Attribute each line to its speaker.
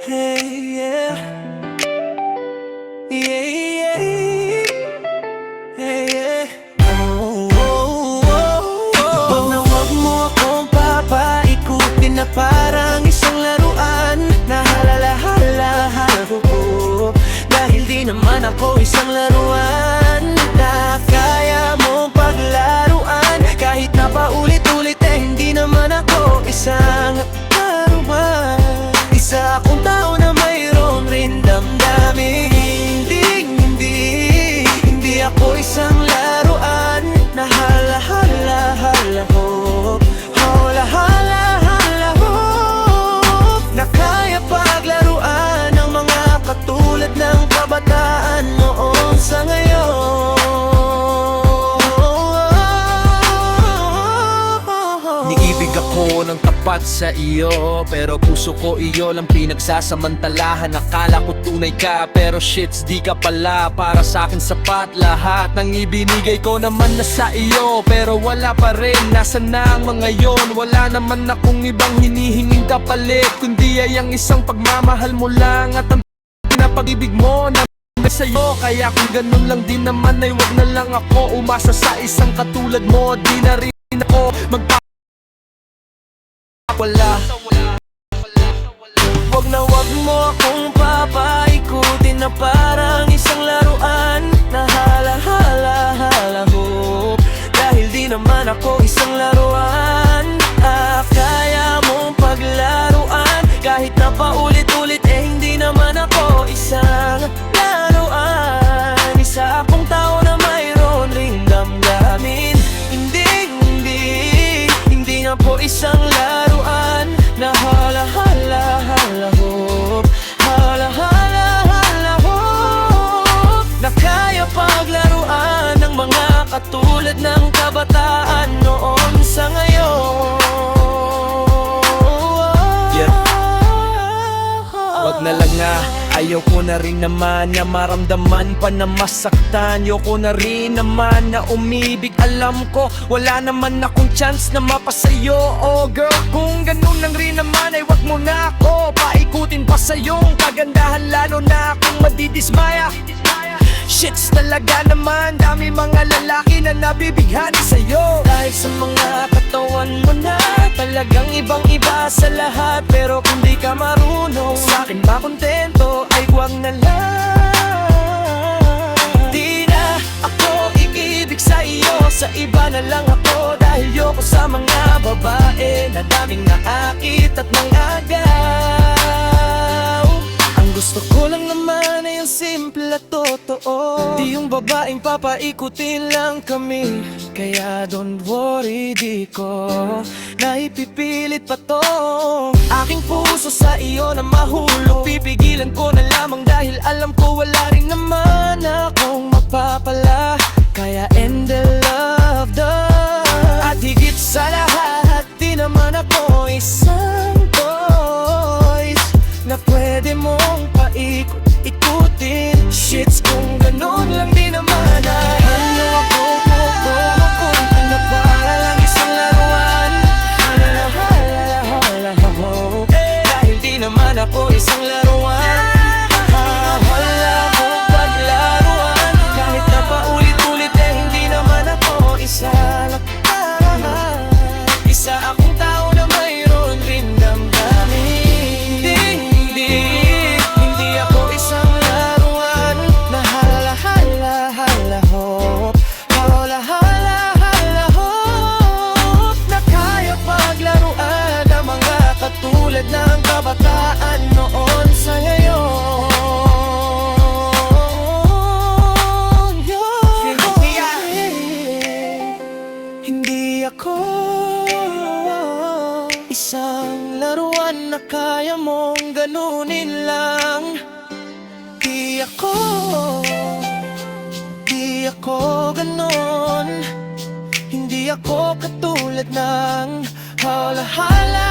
Speaker 1: Hey, yeah. Yeah, yeah. Hey, yeah. Oh, oh, oh, oh. Wag na wag mo akong papaikutin na parang isang laruan na halala-hala ko. Dahil di naman ako isang laruan na kaya mong paglaruan. Kahit na paulit-ulit hindi naman ako isang laruan. Isa akong tao na mayroon rin damdamin. Hindi ako isang laruan na hala-hala ho. Hala-hala ho. Na kaya paglaruan ng mga katulad ng kabataan noon sa ngayon.
Speaker 2: Niibig ako ng tapat sa iyo, pero puso ko iyo lang pinagsasamantalahan. Akala ko tunay ka, pero shits di ka pala. Para sa akin sapat lahat ng ibinigay ko naman na sa iyo, pero wala pa rin, nasan na ang mga yon? Wala naman akong ibang hinihinging kapalit, kundi ay ang isang pagmamahal mo lang at ang pinapag-ibig mo na sa'yo. Kaya kung ganun lang din naman ay wag na lang ako umasa sa isang katulad mo. Di na rin ako magpapawala.
Speaker 1: Wag na wag mo akong papaikutin na parang isang laruan na hala-hala ho. Dahil di naman ako isang laruan kaya mong paglaruan. Kahit na paulit-ulit hindi naman ako isang laruan. Isa akong tao na mayroon ring damdamin. Hindi nga po isang laruan na hala-hala ho. Hala-hala ho. Na kaya paglaruan ng mga katulad ng kabataan noon sa ngayon.
Speaker 2: Wag na lang nga, ayaw ko na rin naman na maramdaman pa na masaktan. Ayoko na rin naman na umibig. Alam ko, wala naman akong chance na mapasayo. Oh girl, kung ganun lang rin naman ay wag mo na ako paikutin pa sa iyong kagandahan. Lalo na akong madidismaya. Shits talaga naman, dami mga lalaki na nabibighani sa'yo.
Speaker 1: Dahil sa mga katawan mo na talagang ibang-iba sa lahat. Pero kung di ka marunong sa akin makontento ay huwag na lang. Di na ako iibig sa iyo, sa iba na lang ako. Dahil yoko sa mga babae na daming naakit at nangagaw. Ang gusto ko lang naman ay ang simple at totoo. Di yung babaeng papaikutin lang kami. Kaya don't worry, di ko naipipilit pa to. Aking puso sa iyo na mahulog, pipigilan ko na lamang dahil alam ko wala rin naman akong mapapala. Kaya end the love done. At higit sa lahat, di naman ako isang toys na pwede mong paikot-ikutin. Shits, kung ganun lang di naman ay ano ako pupunta na para lang isang laruan. Hala-hala ho. Dahil di naman ako isang laruan. Wala akong paglaruan. Kahit na paulit-ulit hindi naman ako isa laruan. Isa akong tao na mayroon rin damdamin. Hindi ako isang laruan na hala-hala ho. Hala-hala ho. Na kaya paglaruan ng mga katulad ng kabataan noon sa ngayon. Hindi ako isang laruan na kaya mong ganunin lang. Di ako ganon. Hindi ako katulad ng hala-hala